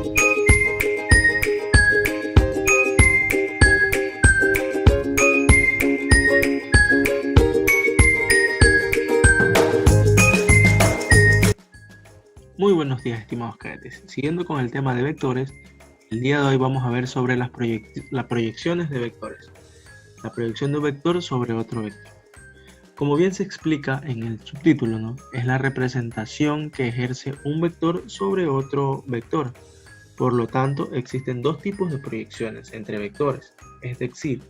Muy buenos días, estimados cadetes. Siguiendo con el tema de vectores, el día de hoy vamos a ver sobre las proyecciones de vectores. La proyección de un vector sobre otro vector. Como bien se explica en el subtítulo, ¿no? Es la representación que ejerce un vector sobre otro vector. Por lo tanto, existen dos tipos de proyecciones entre vectores. Es decir,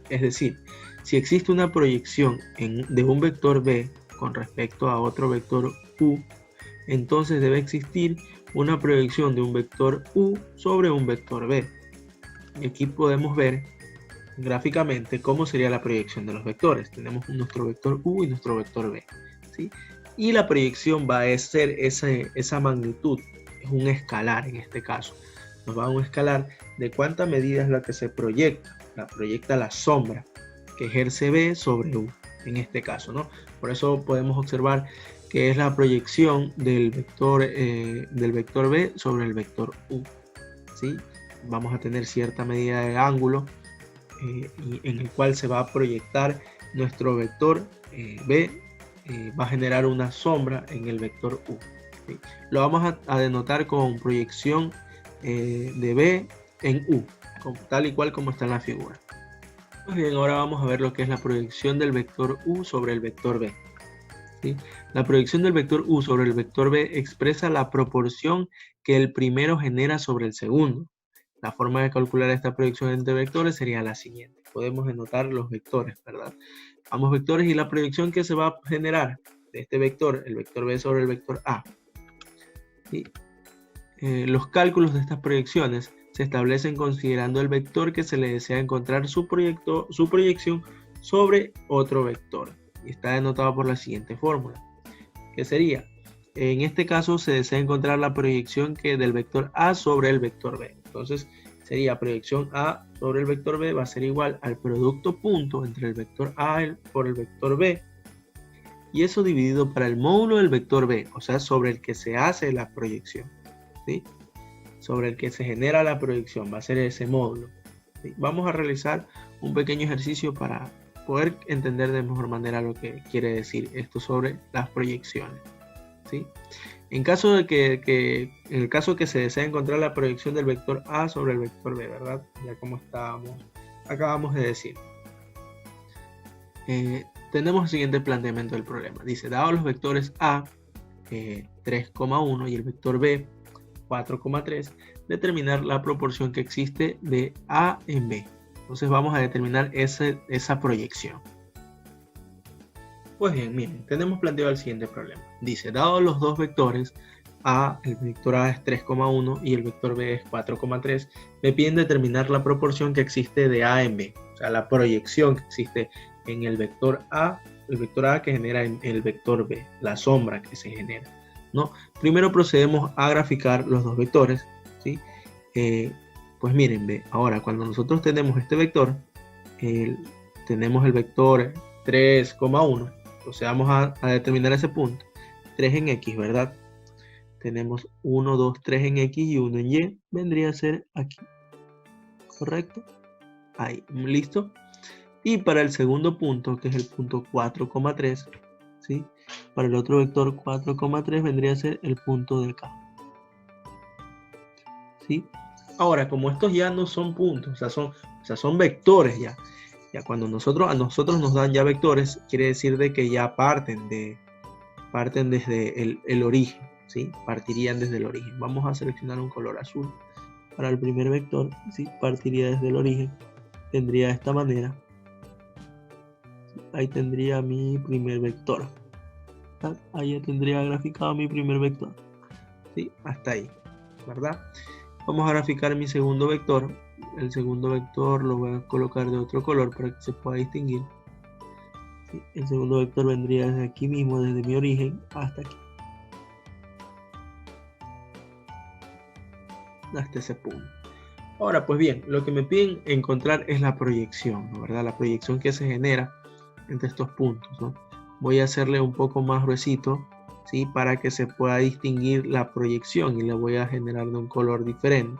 si existe una proyección de un vector B con respecto a otro vector U, entonces debe existir una proyección de un vector U sobre un vector B. Y aquí podemos ver gráficamente cómo sería la proyección de los vectores. Tenemos nuestro vector U y nuestro vector B, ¿sí? Y la proyección va a ser esa magnitud, es un escalar en este caso. Nos va a un escalar de cuánta medida es la que se proyecta. La proyecta la sombra que ejerce B sobre U, en este caso, ¿no? Por eso podemos observar que es la proyección del vector B sobre el vector U, ¿sí? Vamos a tener cierta medida de ángulo en el cual se va a proyectar nuestro vector B, va a generar una sombra en el vector U, ¿sí? Lo vamos a denotar con proyección de B en U, tal y cual como está en la figura. Pues bien, ahora vamos a ver lo que es la proyección del vector U sobre el vector B. ¿Sí? La proyección del vector U sobre el vector B expresa la proporción que el primero genera sobre el segundo. La forma de calcular esta proyección entre vectores sería la siguiente. Podemos denotar los vectores, ¿verdad? Ambos vectores y la proyección que se va a generar de este vector, el vector B sobre el vector A. ¿Sí? Los cálculos de estas proyecciones se establecen considerando el vector que se le desea encontrar su proyección sobre otro vector. Y está denotado por la siguiente fórmula, que sería, en este caso se desea encontrar la proyección del vector A sobre el vector B. Entonces sería proyección A sobre el vector B va a ser igual al producto punto entre el vector A por el vector B, y eso dividido para el módulo del vector B, o sea, sobre el que se hace la proyección, ¿sí? Sobre el que se genera la proyección, va a ser ese módulo, ¿sí? Vamos a realizar un pequeño ejercicio para poder entender de mejor manera lo que quiere decir esto sobre las proyecciones, ¿sí? En el caso que se desea encontrar la proyección del vector A sobre el vector B, ¿verdad? Ya como acabamos de decir. Tenemos el siguiente planteamiento del problema. Dice, dado los vectores A 3,1 y el vector B 4,3, determinar la proporción que existe de A en B. Entonces vamos a determinar esa proyección. Pues bien, miren, tenemos planteado el siguiente problema. Dice, dado los dos vectores, el vector A es 3,1 y el vector B es 4,3, me piden determinar la proporción que existe de A en B. O sea, la proyección que existe en el vector A que genera en el vector B, la sombra que se genera, ¿no? Primero procedemos a graficar los dos vectores, ¿sí? Pues miren, ve, ahora cuando nosotros tenemos este vector, tenemos el vector 3,1, procedamos a determinar ese punto, 3 en X, ¿verdad? Tenemos 1, 2, 3 en X y 1 en Y, vendría a ser aquí, ¿correcto? Ahí, listo. Y para el segundo punto, que es el punto 4,3, ¿sí? Para el otro vector 4,3 vendría a ser el punto de acá, ¿sí? Ahora, como estos ya no son puntos, o sea, son vectores ya. Ya cuando a nosotros nos dan ya vectores, quiere decir de que ya parten desde el origen, ¿sí? Partirían desde el origen. Vamos a seleccionar un color azul. Para el primer vector, ¿sí? Partiría desde el origen. Tendría de esta manera. Ahí tendría mi primer vector. Ahí ya tendría graficado mi primer vector, ¿sí? Hasta ahí, ¿verdad? Vamos a graficar mi segundo vector. El segundo vector lo voy a colocar de otro color para que se pueda distinguir, ¿sí? El segundo vector vendría desde aquí mismo, desde mi origen hasta aquí, hasta ese punto. Ahora, pues bien, lo que me piden encontrar es la proyección, ¿no? ¿Verdad? La proyección que se genera entre estos puntos, ¿no? Voy a hacerle un poco más gruesito, ¿sí? Para que se pueda distinguir la proyección, y le voy a generar de un color diferente.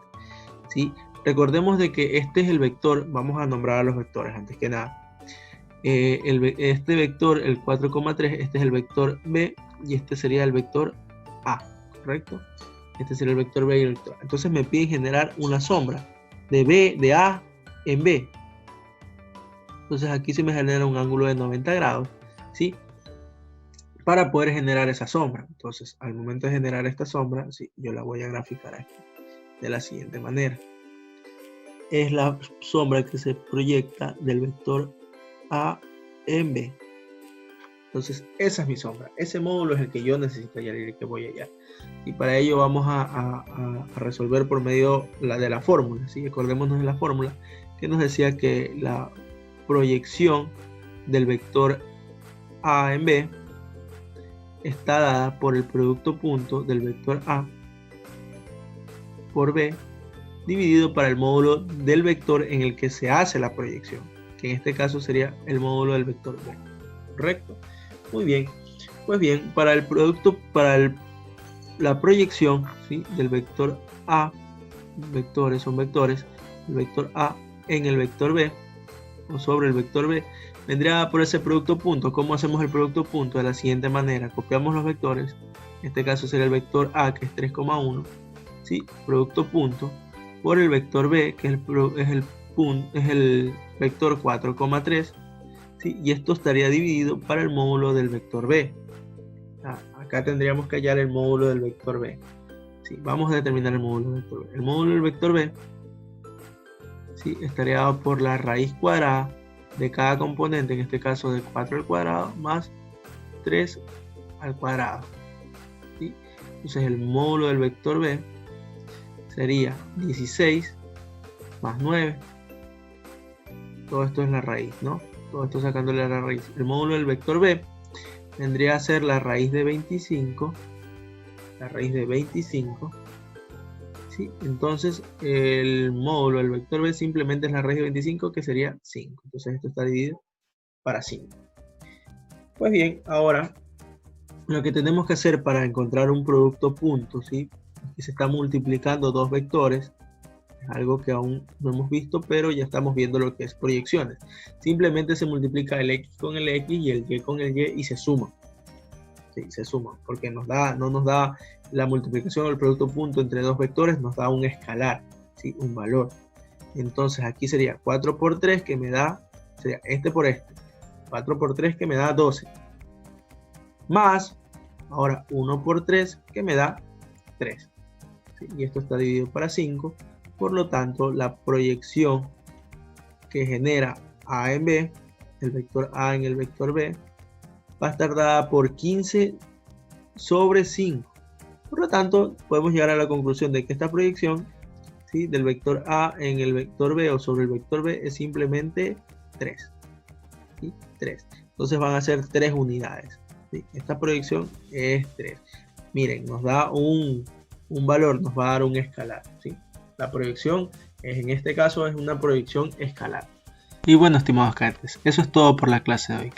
¿sí? Recordemos de que este es el vector, vamos a nombrar a los vectores antes que nada. Este vector, el 4,3, este es el vector B y este sería el vector A, ¿correcto? Este sería el vector B y el vector A. Entonces me piden generar una sombra de A en B. Entonces aquí se me genera un ángulo de 90 grados, ¿sí? Para poder generar esa sombra. Entonces, al momento de generar esta sombra, ¿sí? Yo la voy a graficar aquí de la siguiente manera. Es la sombra que se proyecta del vector A en B. Entonces, esa es mi sombra. Ese módulo es el que yo necesito hallar y el que voy a hallar. Y para ello vamos a resolver por medio de la fórmula, ¿sí? Acordémonos de la fórmula que nos decía que la proyección del vector A en B está dada por el producto punto del vector A por B dividido para el módulo del vector en el que se hace la proyección, que en este caso sería el módulo del vector B. ¿Correcto? Muy bien. Pues bien, para el producto, la proyección, ¿sí? Del vector A, vectores son vectores, el vector A en el vector B o sobre el vector B, vendría por ese producto punto. ¿Cómo hacemos el producto punto? De la siguiente manera: copiamos los vectores, en este caso sería el vector A, que es 3,1, ¿sí? Producto punto por el vector B, que es el vector 4,3, ¿sí? Y esto estaría dividido para el módulo del vector B. Acá tendríamos que hallar el módulo del vector B, ¿sí? Vamos a determinar el módulo del vector B. El módulo del vector B, ¿sí? Estaría dado por la raíz cuadrada de cada componente, en este caso de 4 al cuadrado más 3 al cuadrado, ¿sí? Entonces el módulo del vector B sería 16 más 9. Todo esto es la raíz, ¿no? Todo esto sacándole a la raíz. El módulo del vector B vendría a ser la raíz de 25. La raíz de 25. ¿Sí? Entonces el módulo del vector B simplemente es la raíz de 25, que sería 5. Entonces esto está dividido para 5. Pues bien, ahora lo que tenemos que hacer para encontrar un producto punto, ¿sí? Aquí se está multiplicando dos vectores, es algo que aún no hemos visto, pero ya estamos viendo lo que es proyecciones. Simplemente se multiplica el X con el X y el Y con el Y y se suma. Sí, se suma, porque no nos da la multiplicación del producto punto entre dos vectores, nos da un escalar, ¿sí? Un valor. Entonces aquí sería 4 por 3 que me da, sería este por este, 4 por 3 que me da 12, más, ahora 1 por 3 que me da 3, ¿sí? Y esto está dividido para 5, por lo tanto la proyección que genera A en B, el vector A en el vector B, va a estar dada por 15 sobre 5. Por lo tanto, podemos llegar a la conclusión de que esta proyección, ¿sí? Del vector A en el vector B o sobre el vector B es simplemente 3. ¿Sí? 3. Entonces van a ser 3 unidades. ¿Sí? Esta proyección es 3. Miren, nos da un valor, nos va a dar un escalar, ¿sí? La proyección en este caso es una proyección escalar. Y bueno, estimados cadetes, eso es todo por la clase de hoy.